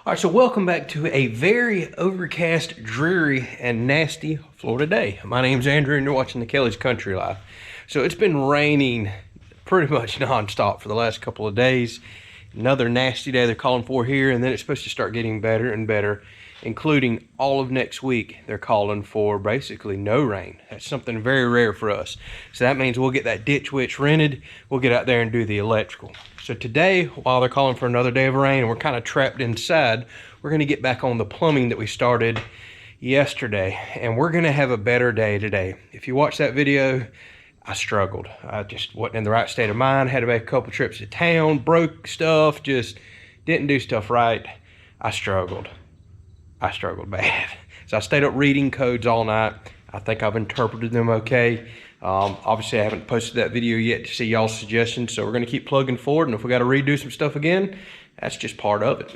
All right, so welcome back to a very overcast, dreary, and nasty Florida day. My name's Andrew, and you're watching the Kelley's Country Life. So it's been raining pretty much nonstop for the last couple of days. Another nasty day they're calling for here, and then it's supposed to start getting better and better, including all of next week. They're calling for basically no rain. That's something very rare for us. So that means we'll get that ditch witch rented. We'll get out there and do the electrical. So today, while they're calling for another day of rain and we're kind of trapped inside, we're going to get back on the plumbing that we started yesterday, and we're going to have a better day today. If you watch that video, I struggled. I just wasn't in the right state of mind. Had to make a couple trips to town, broke stuff, just didn't do stuff right. I struggled bad. So I stayed up reading codes all night. I think I've interpreted them okay. Obviously I haven't posted that video yet to see y'all's suggestions, so we're gonna keep plugging forward, and if we gotta redo some stuff again, that's just part of it.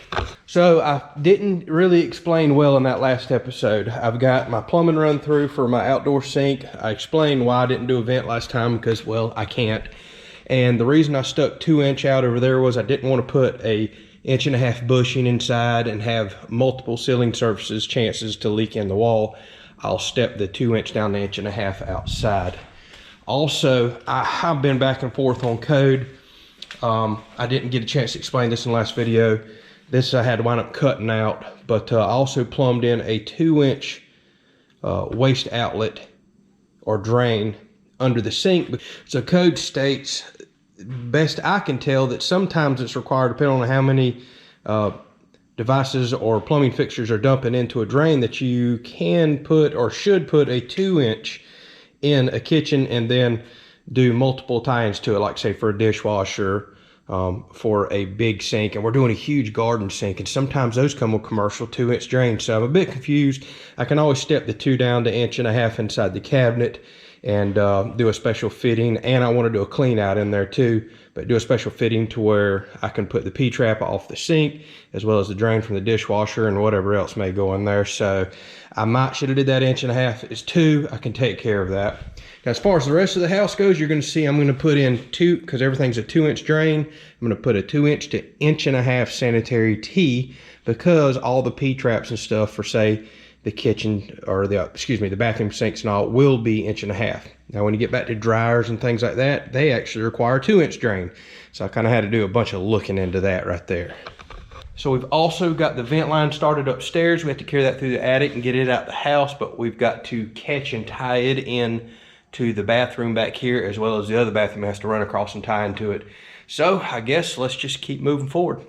So I didn't really explain well in that last episode. I've got my plumbing run through for my outdoor sink. I explained why I didn't do a vent last time because, well, I can't. And the reason I stuck 2-inch out over there was I didn't want to put a 1.5-inch bushing inside and have multiple ceiling surfaces chances to leak in the wall. I'll step the 2-inch down to 1.5 inch outside. Also, I've been back and forth on code. I didn't get a chance to explain this in the last video. This I had to wind up cutting out, but I also plumbed in a 2-inch waste outlet or drain under the sink. So code states, best I can tell, that sometimes it's required, depending on how many devices or plumbing fixtures are dumping into a drain, that you can put or should put a 2-inch in a kitchen and then do multiple tie-ins to it, like say for a dishwasher, for a big sink. And we're doing a huge garden sink, and sometimes those come with commercial 2-inch drains. So I'm a bit confused. I can always step the 2 down to 1.5 inches inside the cabinet and do a special fitting, and I want to do a clean out in there too, but do a special fitting to where I can put the P-trap off the sink as well as the drain from the dishwasher and whatever else may go in there. So I should have did that 1.5 inches. It's 2. I can take care of that. Now, as far as the rest of the house goes, you're going to see I'm going to put in 2, because everything's a 2-inch drain. I'm going to put a 2-inch to 1.5 inch sanitary T, because all the P-traps and stuff for, say, the kitchen, or the bathroom sinks and all, will be 1.5 inch. Now when you get back to dryers and things like that, they actually require a 2-inch drain. So I kind of had to do a bunch of looking into that right there. So we've also got the vent line started upstairs. We have to carry that through the attic and get it out the house, but we've got to catch and tie it in to the bathroom back here, as well as the other bathroom has to run across and tie into it. So I guess let's just keep moving forward.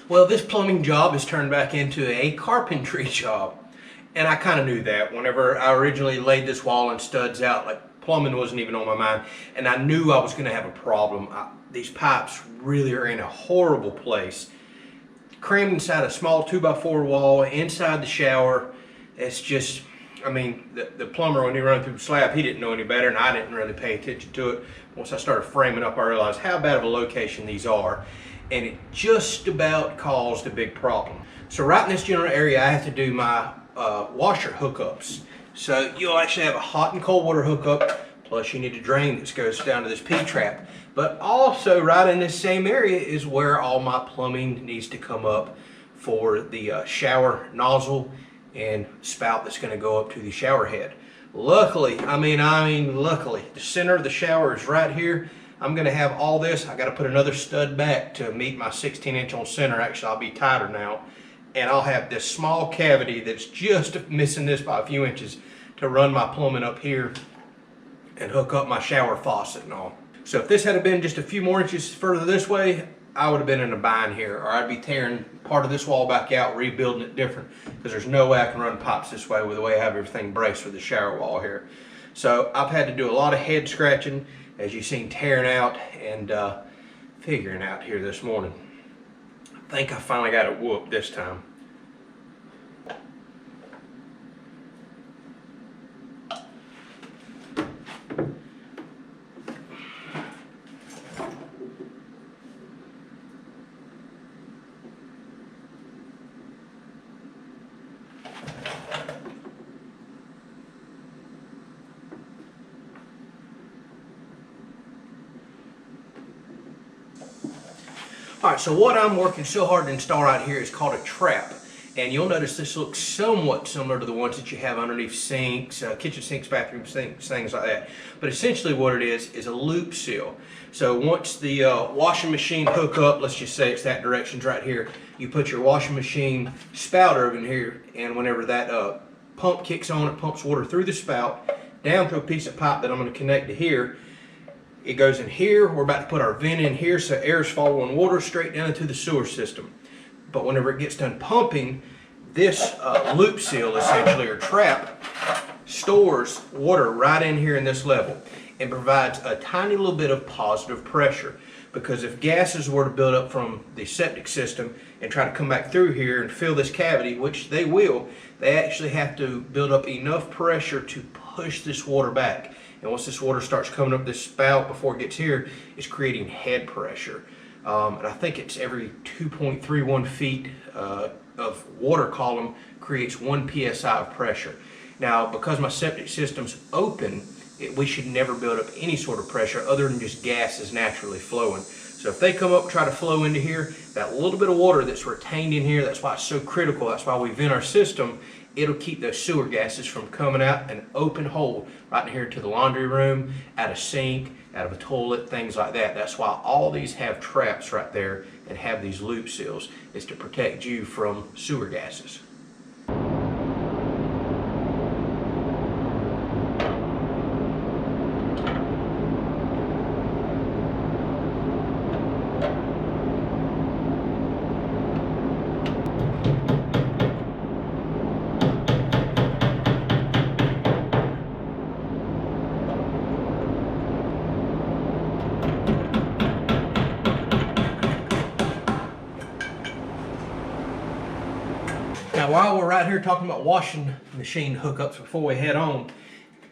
Well, this plumbing job has turned back into a carpentry job. And I kind of knew that whenever I originally laid this wall and studs out. Like, plumbing wasn't even on my mind. And I knew I was going to have a problem. These pipes really are in a horrible place. Crammed inside a small 2x4 wall, inside the shower. It's just, I mean, the plumber, when he ran through the slab, he didn't know any better, and I didn't really pay attention to it. Once I started framing up, I realized how bad of a location these are. And it just about caused a big problem. So right in this general area, I have to do my washer hookups. So you'll actually have a hot and cold water hookup, plus you need a drain that goes down to this P-trap. But also right in this same area is where all my plumbing needs to come up for the shower nozzle and spout that's going to go up to the shower head. Luckily, I mean luckily, the center of the shower is right here. I'm going to have all this. I got to put another stud back to meet my 16-inch on center. Actually, I'll be tighter now. And I'll have this small cavity that's just missing this by a few inches to run my plumbing up here and hook up my shower faucet and all. So if this had been just a few more inches further this way, I would have been in a bind here, or I'd be tearing part of this wall back out, rebuilding it different, because there's no way I can run pipes this way with the way I have everything braced for the shower wall here. So I've had to do a lot of head scratching, as you've seen, tearing out and figuring out here this morning. I think I finally got it whooped this time. Alright, so what I'm working so hard to install right here is called a trap. And you'll notice this looks somewhat similar to the ones that you have underneath sinks, kitchen sinks, bathroom sinks, things like that. But essentially what it is a loop seal. So once the washing machine hook up, let's just say it's that direction right here, you put your washing machine spout over in here, and whenever that pump kicks on, it pumps water through the spout, down to a piece of pipe that I'm going to connect to here. It goes in here. We're about to put our vent in here so air is following water straight down into the sewer system. But whenever it gets done pumping, this loop seal essentially, or trap, stores water right in here in this level and provides a tiny little bit of positive pressure. Because if gases were to build up from the septic system and try to come back through here and fill this cavity, which they will, they actually have to build up enough pressure to push this water back. And once this water starts coming up this spout before it gets here, it's creating head pressure. And I think it's every 2.31 feet of water column creates 1 psi of pressure. Now, because my septic system's open, we should never build up any sort of pressure other than just gases naturally flowing. So if they come up and try to flow into here, that little bit of water that's retained in here, that's why it's so critical, that's why we vent our system, it'll keep those sewer gases from coming out an open hole right in here to the laundry room, out of sink, out of a toilet, things like that. That's why all these have traps right there and have these loop seals, is to protect you from sewer gases. Now, while we're right here talking about washing machine hookups before we head on,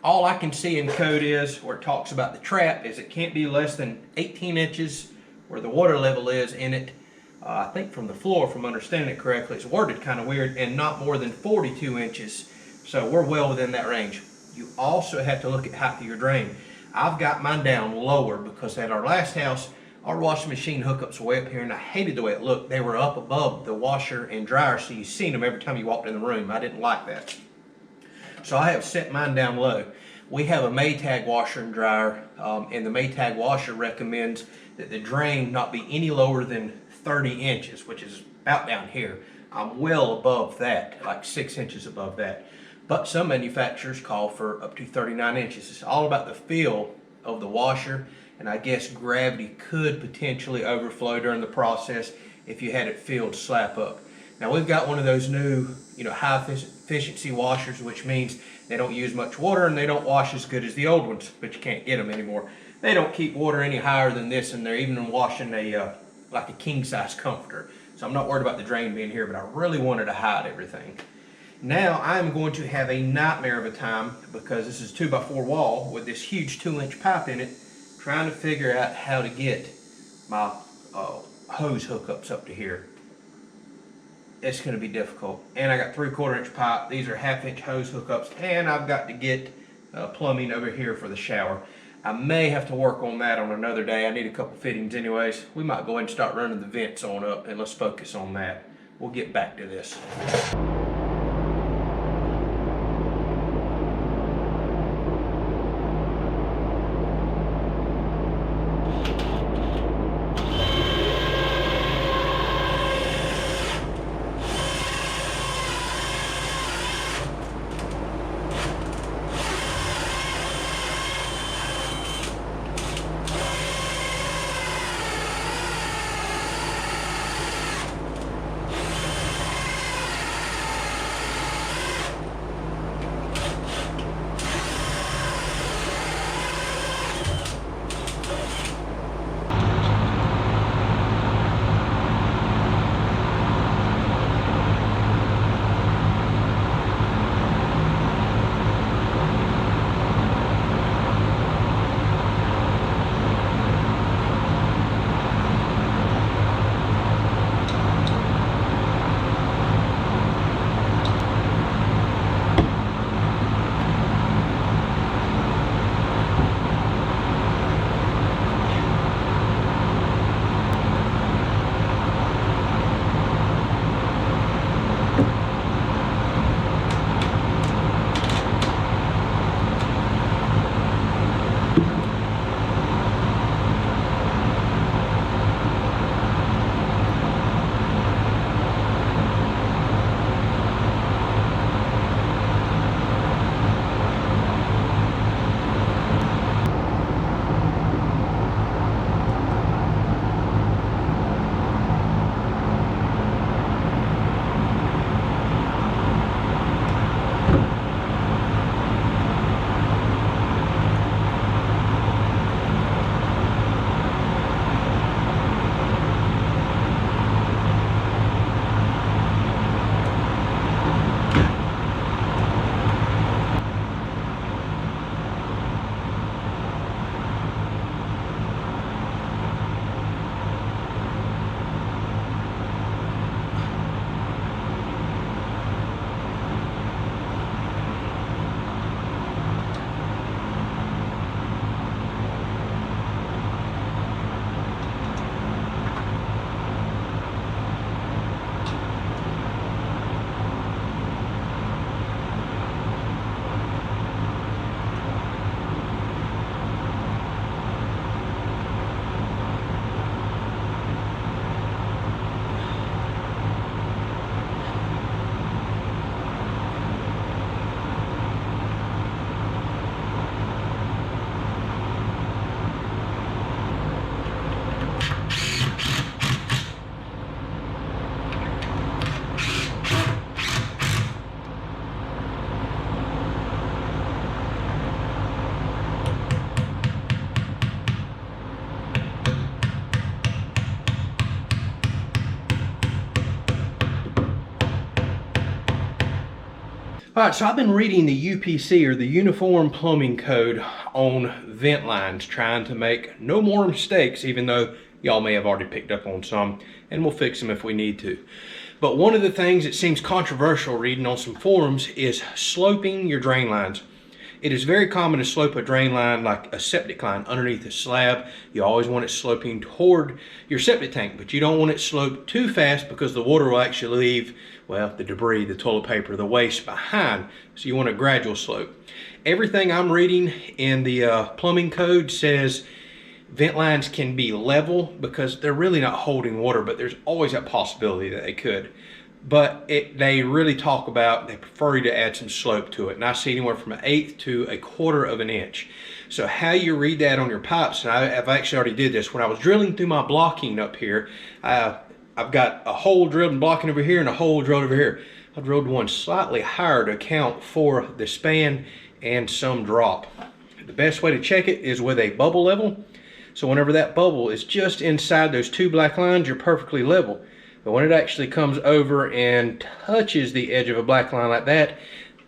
all I can see in code is, where it talks about the trap, is it can't be less than 18 inches where the water level is in it. I think from the floor, if I'm understanding it correctly, it's worded kind of weird, and not more than 42 inches. So we're well within that range. You also have to look at height of your drain. I've got mine down lower because at our last house, our washing machine hookups were way up here, and I hated the way it looked. They were up above the washer and dryer, so you seen them every time you walked in the room. I didn't like that. So I have set mine down low. We have a Maytag washer and dryer, and the Maytag washer recommends that the drain not be any lower than 30 inches, which is about down here. I'm well above that, like 6 inches above that. But some manufacturers call for up to 39 inches. It's all about the feel of the washer. And I guess gravity could potentially overflow during the process if you had it filled slap up. Now we've got one of those new, high efficiency washers, which means they don't use much water and they don't wash as good as the old ones, but you can't get them anymore. They don't keep water any higher than this, and they're even washing like a king size comforter. So I'm not worried about the drain being here, but I really wanted to hide everything. Now I'm going to have a nightmare of a time, because this is a 2x4 wall with this huge 2-inch pipe in it, trying to figure out how to get my hose hookups up to here. It's going to be difficult. And I got 3/4 inch pipe. These are 1/2 inch hose hookups, and I've got to get plumbing over here for the shower. I may have to work on that on another day. I need a couple fittings anyways. We might go ahead and start running the vents on up, and let's focus on that. We'll get back to this. All right, so I've been reading the UPC, or the Uniform Plumbing Code, on vent lines, trying to make no more mistakes, even though y'all may have already picked up on some, and we'll fix them if we need to. But one of the things that seems controversial reading on some forums is sloping your drain lines. It is very common to slope a drain line like a septic line underneath a slab. You always want it sloping toward your septic tank, but you don't want it sloped too fast, because the water will actually leave, well, the debris, the toilet paper, the waste behind. So you want a gradual slope. Everything I'm reading in the plumbing code says vent lines can be level, because they're really not holding water, but there's always that possibility that they could. But they really talk about, they prefer you to add some slope to it. And I see anywhere from 1/8 to 1/4 of an inch. So how you read that on your pipes, and I've actually already did this. When I was drilling through my blocking up here, I've got a hole drilled and blocking over here and a hole drilled over here. I drilled one slightly higher to account for the span and some drop. The best way to check it is with a bubble level. So whenever that bubble is just inside those two black lines, you're perfectly level. But when it actually comes over and touches the edge of a black line like that,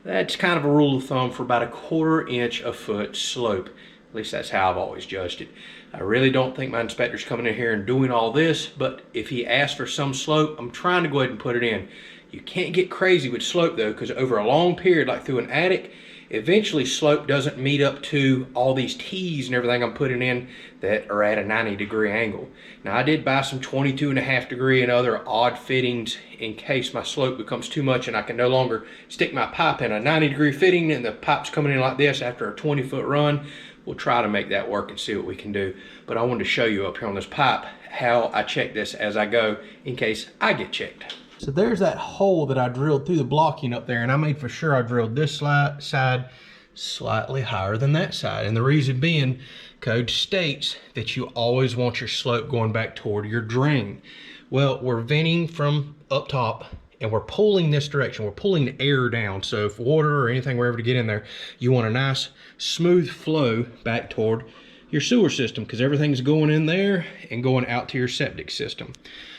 that's kind of a rule of thumb for about a 1/4 inch a foot slope. At least that's how I've always judged it. I really don't think my inspector's coming in here and doing all this, but if he asks for some slope, I'm trying to go ahead and put it in. You can't get crazy with slope though, because over a long period, like through an attic, eventually slope doesn't meet up to all these T's and everything I'm putting in that are at a 90-degree angle. Now I did buy some 22.5 degree and other odd fittings in case my slope becomes too much and I can no longer stick my pipe in a 90-degree fitting and the pipe's coming in like this after a 20-foot run. We'll try to make that work and see what we can do. But I wanted to show you up here on this pipe how I check this as I go in case I get checked. So there's that hole that I drilled through the blocking up there, and I made for sure I drilled this side slightly higher than that side. And the reason being, code states that you always want your slope going back toward your drain. Well, we're venting from up top and we're pulling this direction. We're pulling the air down. So if water or anything were ever to get in there, you want a nice smooth flow back toward your sewer system, because everything's going in there and going out to your septic system.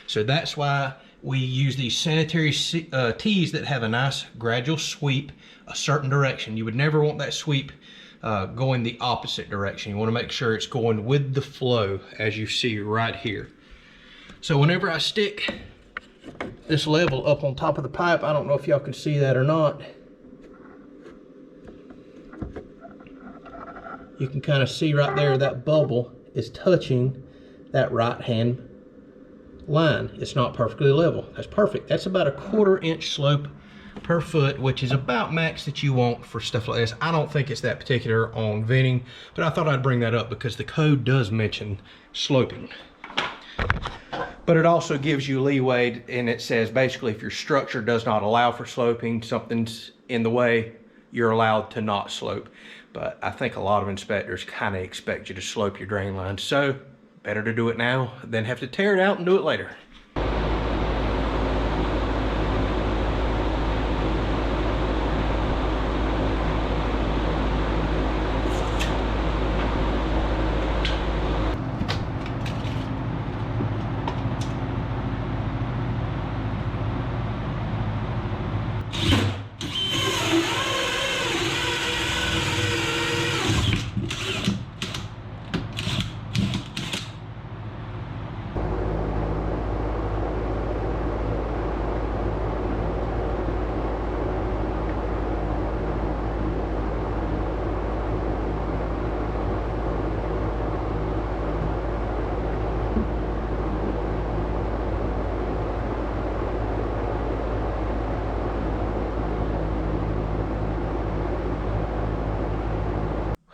So that's why we use these sanitary tees that have a nice gradual sweep a certain direction. You would never want that sweep going the opposite direction. You want to make sure it's going with the flow, as you see right here. So whenever I stick this level up on top of the pipe, I don't know if y'all can see that or not, you can kind of see right there that bubble is touching that right hand line. It's not perfectly level. That's perfect. That's about a 1/4 inch slope per foot, which is about max that you want for stuff like this. I don't think it's that particular on venting, but I thought I'd bring that up because the code does mention sloping. But it also gives you leeway, and it says basically if your structure does not allow for sloping, something's in the way, you're allowed to not slope. But I think a lot of inspectors kind of expect you to slope your drain lines. So better to do it now than have to tear it out and do it later.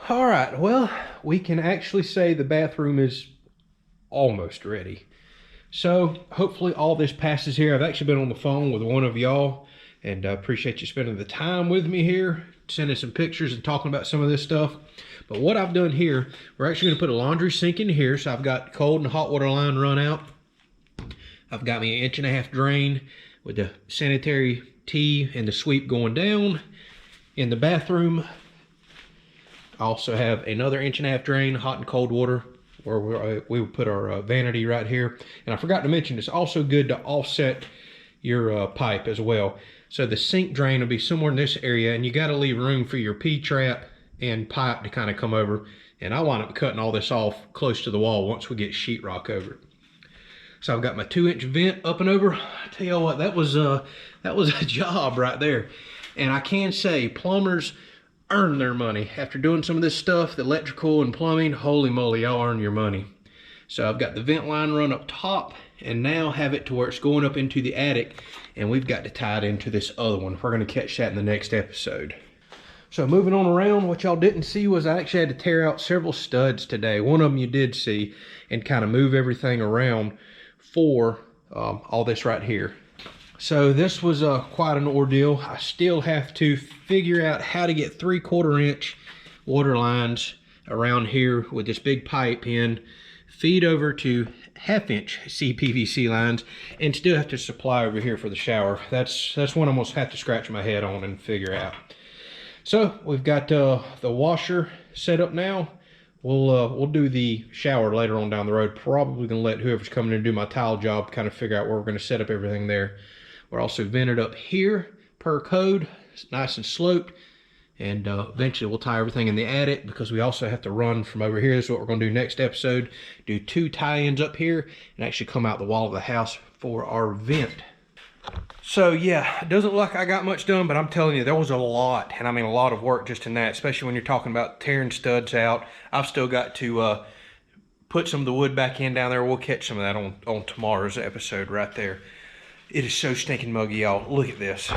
All right, well, we can actually say the bathroom is almost ready. So hopefully all this passes here. I've actually been on the phone with one of y'all, and I appreciate you spending the time with me here, sending some pictures and talking about some of this stuff. But what I've done here, we're actually gonna put a laundry sink in here. So I've got cold and hot water line run out. I've got me an 1.5 inch drain with the sanitary tee and the sweep going down. In the bathroom, I also have another 1.5 inch drain, hot and cold water, where we will put our vanity right here. And I forgot to mention, it's also good to offset your pipe as well. So the sink drain will be somewhere in this area, and you got to leave room for your P-trap and pipe to kind of come over. And I wind up cutting all this off close to the wall once we get sheetrock over it. So I've got my 2-inch vent up and over. I tell you what, that was a job right there. And I can say plumbers earn their money. After doing some of this stuff, the electrical and plumbing, holy moly, y'all earn your money. So I've got the vent line run up top and now have it to where it's going up into the attic, and we've got to tie it into this other one. We're going to catch that in the next episode. So moving on around, what y'all didn't see was I actually had to tear out several studs today. One of them you did see, and kind of move everything around for all this right here. So this was quite an ordeal. I still have to figure out how to get 3/4 inch water lines around here with this big pipe in feed over to 1/2-inch CPVC lines, and still have to supply over here for the shower. That's one I'm gonna have to scratch my head on and figure out. So we've got the washer set up now. We'll do the shower later on down the road. Probably gonna let whoever's coming in to do my tile job kind of figure out where we're gonna set up everything there. We're also vented up here per code. It's nice and sloped. And eventually we'll tie everything in the attic, because we also have to run from over here. This is what we're gonna do next episode. Do 2 tie-ins up here and actually come out the wall of the house for our vent. So yeah, it doesn't look like I got much done, but I'm telling you, there was a lot, and I mean a lot of work just in that, especially when you're talking about tearing studs out. I've still got to put some of the wood back in down there. We'll catch some of that on tomorrow's episode right there. It is so stinking muggy, y'all. Look at this.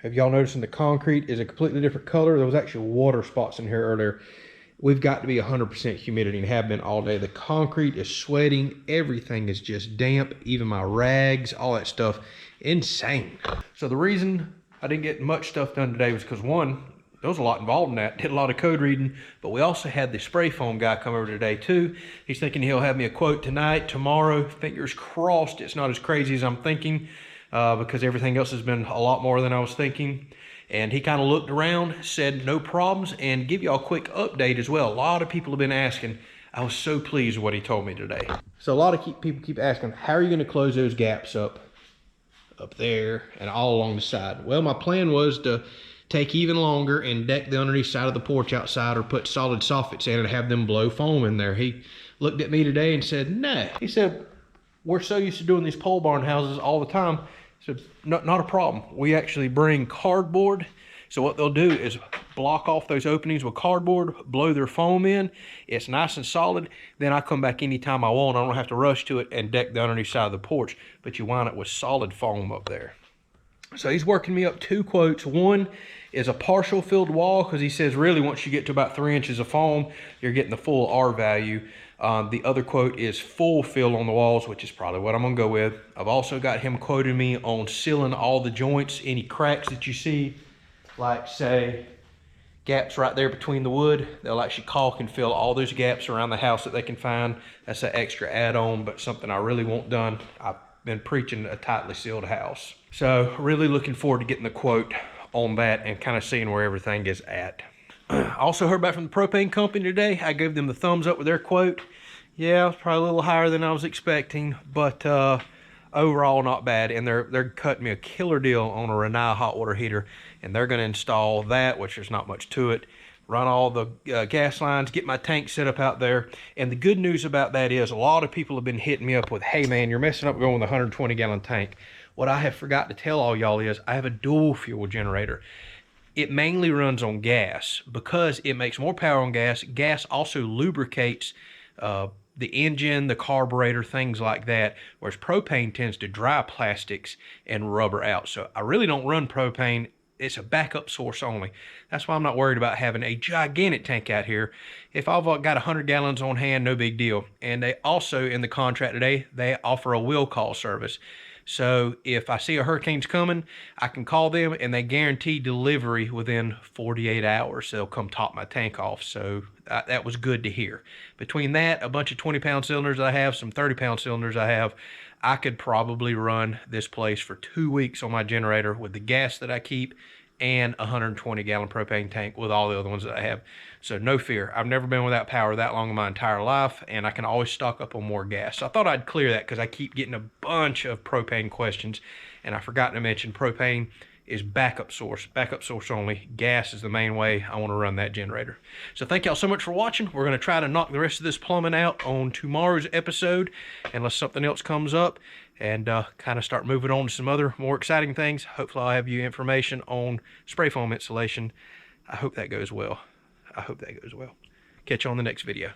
Have y'all noticed the concrete is a completely different color? There was actually water spots in here earlier. We've got to be 100% humidity and have been all day. The concrete is sweating. Everything is just damp. Even my rags, all that stuff. Insane. So the reason I didn't get much stuff done today was because, one, there was a lot involved in that. Did a lot of code reading, but we also had the spray foam guy come over today too. He's thinking he'll have me a quote tonight, tomorrow. Fingers crossed it's not as crazy as I'm thinking, because everything else has been a lot more than I was thinking. And he kind of looked around, said no problems, and give y'all a quick update as well. A lot of people have been asking. I was so pleased with what he told me today. So a lot of people keep asking, how are you going to close those gaps up there and all along the side? Well, my plan was to take even longer and deck the underneath side of the porch outside, or put solid soffits in and have them blow foam in there. He looked at me today and said, no. He said, we're so used to doing these pole barn houses all the time. So not a problem. We actually bring cardboard. So what they'll do is block off those openings with cardboard, blow their foam in. It's nice and solid. Then I come back anytime I want. I don't have to rush to it and deck the underneath side of the porch. But you wind up with solid foam up there. So he's working me up 2 quotes. One is a partial filled wall, because he says really once you get to about 3 inches of foam, you're getting the full R value. The other quote is full fill on the walls, which is probably what I'm gonna go with. I've also got him quoting me on sealing all the joints, any cracks that you see, like say gaps right there between the wood. They'll actually caulk and fill all those gaps around the house that they can find. That's an extra add-on, but something I really want done. I've been preaching a tightly sealed house. So really looking forward to getting the quote on that and kind of seeing where everything is at. I also heard back from the propane company today. I gave them the thumbs up with their quote. Yeah, it's probably a little higher than I was expecting, but overall not bad. And they're cutting me a killer deal on a Renai hot water heater, and they're going to install that, which there's not much to it. Run all the gas lines, get my tank set up out there. And the good news about that is a lot of people have been hitting me up with, hey man, you're messing up going with a 120-gallon tank. What I have forgot to tell all y'all is I have a dual fuel generator. It mainly runs on gas because it makes more power on gas. Gas also lubricates the engine, the carburetor, things like that, whereas propane tends to dry plastics and rubber out. So I really don't run propane. It's a backup source only. That's why I'm not worried about having a gigantic tank out here. If I've got 100 gallons on hand, no big deal. And they also, in the contract today, they offer a will call service. So if I see a hurricane's coming, I can call them and they guarantee delivery within 48 hours. So they'll come top my tank off. So that was good to hear. Between that, a bunch of 20-pound cylinders I have, some 30-pound cylinders I have, I could probably run this place for 2 weeks on my generator with the gas that I keep and a 120-gallon propane tank with all the other ones that I have. So no fear. I've never been without power that long in my entire life, and I can always stock up on more gas. So I thought I'd clear that because I keep getting a bunch of propane questions, and I forgot to mention propane is backup source only. Gas is the main way I want to run that generator. So thank y'all so much for watching. We're going to try to knock the rest of this plumbing out on tomorrow's episode, unless something else comes up, and kind of start moving on to some other more exciting things. Hopefully I'll have you information on spray foam installation. I hope that goes well. Catch you on the next video.